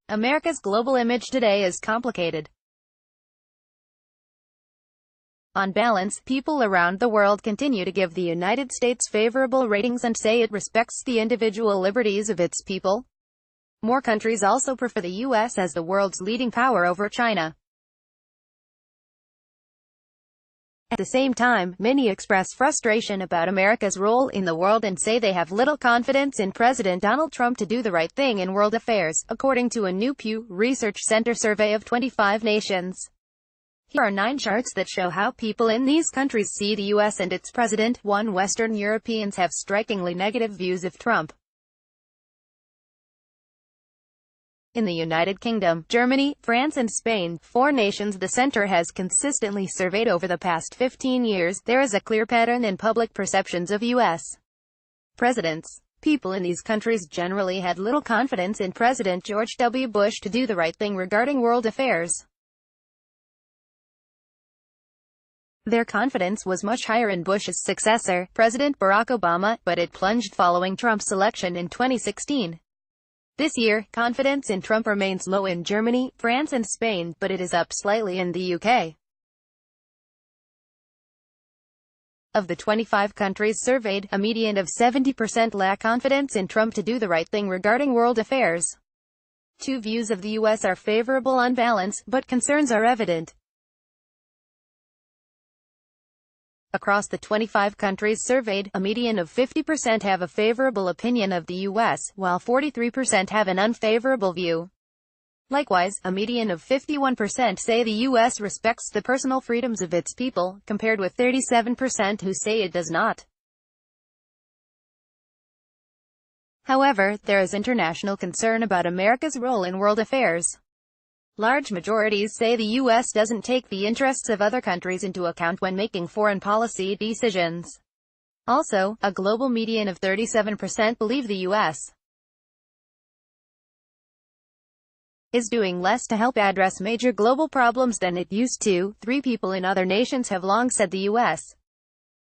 America's global image today is complicated. On balance, people around the world continue to give the United States favorable ratings and say it respects the individual liberties of its people. More countries also prefer the U.S. as the world's leading power over China. At the same time, many express frustration about America's role in the world and say they have little confidence in President Donald Trump to do the right thing in world affairs, according to a new Pew Research Center survey of 25 nations. Here are 9 charts that show how people in these countries see the U.S. and its president. 1. Western Europeans have strikingly negative views of Trump. In the United Kingdom, Germany, France and Spain, 4 nations the center has consistently surveyed over the past 15 years, there is a clear pattern in public perceptions of U.S. presidents. People in these countries generally had little confidence in President George W. Bush to do the right thing regarding world affairs. Their confidence was much higher in Bush's successor, President Barack Obama, but it plunged following Trump's election in 2016. This year, confidence in Trump remains low in Germany, France and Spain, but it is up slightly in the UK. Of the 25 countries surveyed, a median of 70% lack confidence in Trump to do the right thing regarding world affairs. 2 views of the U.S. are favorable on balance, but concerns are evident. Across the 25 countries surveyed, a median of 50% have a favorable opinion of the U.S., while 43% have an unfavorable view. Likewise, a median of 51% say the U.S. respects the personal freedoms of its people, compared with 37% who say it does not. However, there is international concern about America's role in world affairs. Large majorities say the U.S. doesn't take the interests of other countries into account when making foreign policy decisions. Also, a global median of 37% believe the U.S. is doing less to help address major global problems than it used to. 3 people in other nations have long said the U.S.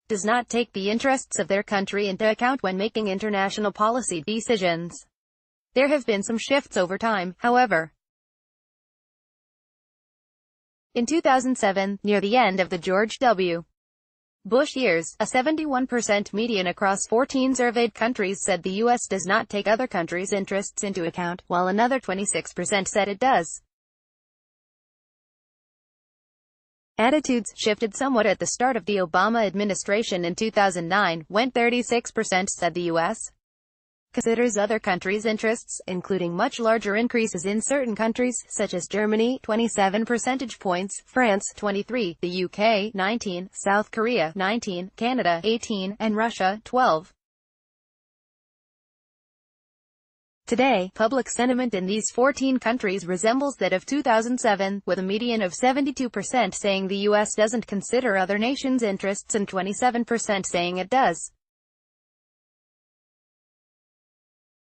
does not take the interests of their country into account when making international policy decisions. There have been some shifts over time, however. In 2007, near the end of the George W. Bush years, a 71% median across 14 surveyed countries said the U.S. does not take other countries' interests into account, while another 26% said it does. Attitudes shifted somewhat at the start of the Obama administration in 2009, when 36% said the U.S. considers other countries' interests, including much larger increases in certain countries, such as Germany, 27 percentage points, France, 23, the UK, 19, South Korea, 19, Canada, 18, and Russia, 12. Today, public sentiment in these 14 countries resembles that of 2007, with a median of 72% saying the U.S. doesn't consider other nations' interests and 27% saying it does.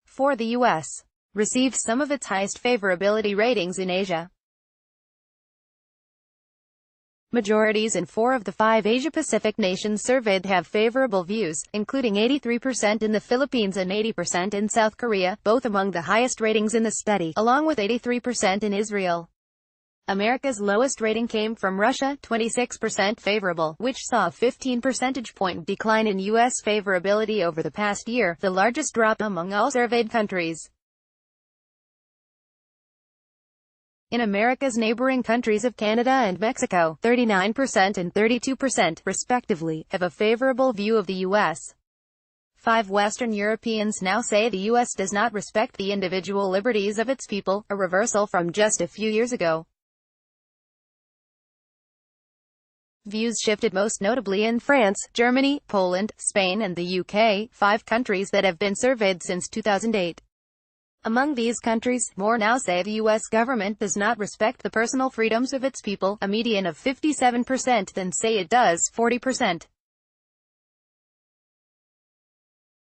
For the U.S. received some of its highest favorability ratings in Asia. Majorities in 4 of the 5 Asia-Pacific nations surveyed have favorable views, including 83% in the Philippines and 80% in South Korea, both among the highest ratings in the study, along with 83% in Israel. America's lowest rating came from Russia, 26% favorable, which saw a 15 percentage point decline in U.S. favorability over the past year, the largest drop among all surveyed countries. In America's neighboring countries of Canada and Mexico, 39% and 32%, respectively, have a favorable view of the U.S. 5 Western Europeans now say the U.S. does not respect the individual liberties of its people, a reversal from just a few years ago. Views shifted most notably in France, Germany, Poland, Spain and the UK, 5 countries that have been surveyed since 2008. Among these countries, more now say the U.S. government does not respect the personal freedoms of its people, a median of 57%, than say it does, 40%.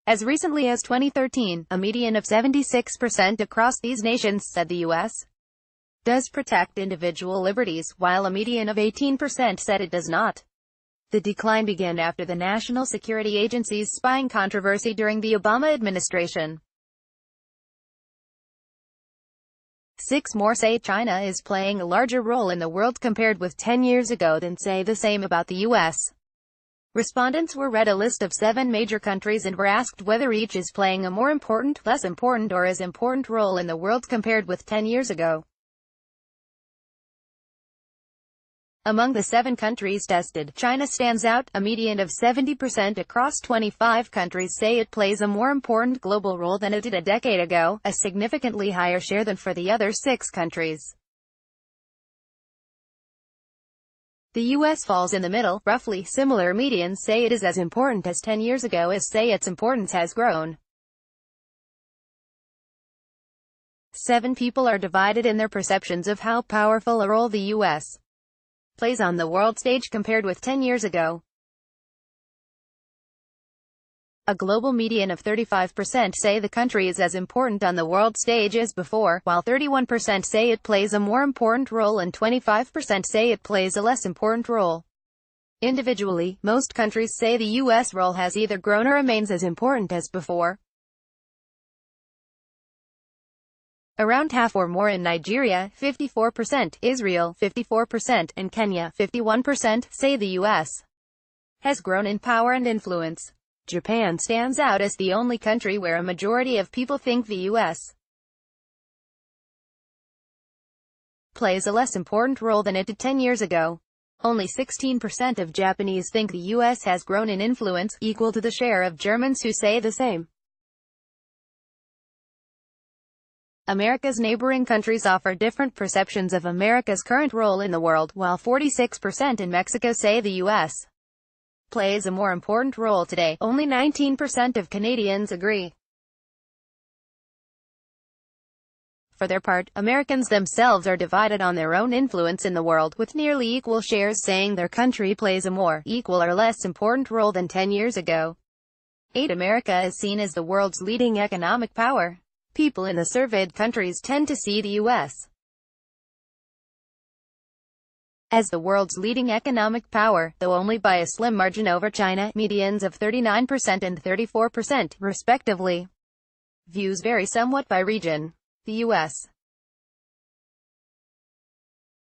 As recently as 2013, a median of 76% across these nations said the U.S. does protect individual liberties, while a median of 18% said it does not. The decline began after the National Security Agency's spying controversy during the Obama administration. 6 more say China is playing a larger role in the world compared with 10 years ago than say the same about the U.S. Respondents were read a list of 7 major countries and were asked whether each is playing a more important, less important or as important role in the world compared with 10 years ago. Among the 7 countries tested, China stands out. A median of 70% across 25 countries say it plays a more important global role than it did a decade ago, a significantly higher share than for the other 6 countries. The U.S. falls in the middle. Roughly similar medians say it is as important as 10 years ago as say its importance has grown. 7 people are divided in their perceptions of how powerful a role the U.S. plays on the world stage compared with 10 years ago. A global median of 35% say the country is as important on the world stage as before, while 31% say it plays a more important role and 25% say it plays a less important role. Individually, most countries say the U.S. role has either grown or remains as important as before. Around half or more in Nigeria, 54%, Israel, 54%, and Kenya, 51%, say the U.S. has grown in power and influence. Japan stands out as the only country where a majority of people think the U.S. plays a less important role than it did 10 years ago. Only 16% of Japanese think the U.S. has grown in influence, equal to the share of Germans who say the same. America's neighboring countries offer different perceptions of America's current role in the world. While 46% in Mexico say the U.S. plays a more important role today, only 19% of Canadians agree. For their part, Americans themselves are divided on their own influence in the world, with nearly equal shares saying their country plays a more, equal or less important role than 10 years ago. 8. America is seen as the world's leading economic power. People in the surveyed countries tend to see the U.S. as the world's leading economic power, though only by a slim margin over China, medians of 39% and 34%, respectively. Views vary somewhat by region. The U.S.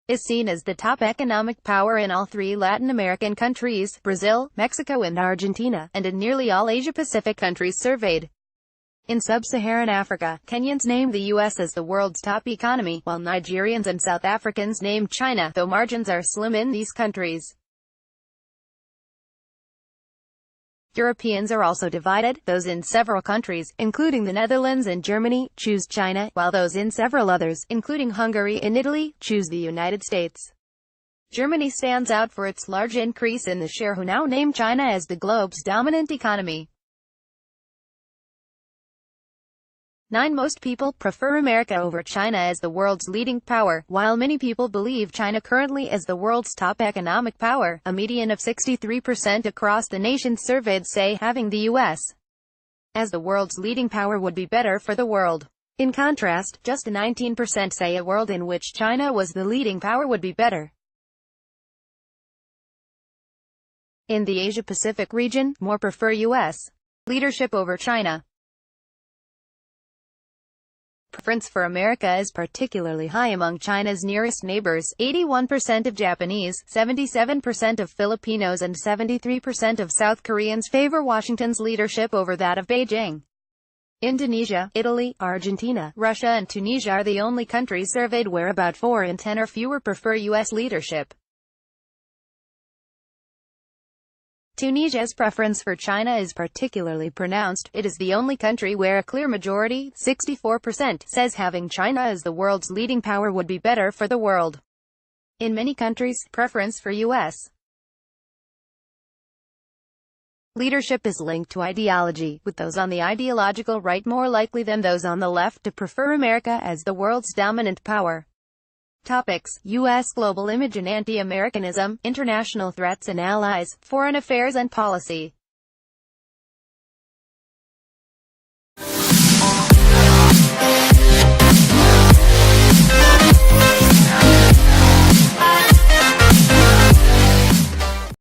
is seen as the top economic power in all 3 Latin American countries, Brazil, Mexico and Argentina, and in nearly all Asia-Pacific countries surveyed. In sub-Saharan Africa, Kenyans name the U.S. as the world's top economy, while Nigerians and South Africans name China, though margins are slim in these countries. Europeans are also divided. Those in several countries, including the Netherlands and Germany, choose China, while those in several others, including Hungary and Italy, choose the United States. Germany stands out for its large increase in the share who now name China as the globe's dominant economy. 9. Most people prefer America over China as the world's leading power. While many people believe China currently is the world's top economic power, a median of 63% across the nations surveyed say having the U.S. as the world's leading power would be better for the world. In contrast, just 19% say a world in which China was the leading power would be better. In the Asia-Pacific region, more prefer U.S. leadership over China. Preference for America is particularly high among China's nearest neighbors. 81% of Japanese, 77% of Filipinos and 73% of South Koreans favor Washington's leadership over that of Beijing. Indonesia, Italy, Argentina, Russia and Tunisia are the only countries surveyed where about 4 in 10 or fewer prefer U.S. leadership. Tunisia's preference for China is particularly pronounced. It is the only country where a clear majority, 64%, says having China as the world's leading power would be better for the world. In many countries, preference for U.S. leadership is linked to ideology, with those on the ideological right more likely than those on the left to prefer America as the world's dominant power. Topics: U.S. global image and anti-Americanism, international threats and allies, foreign affairs and policy.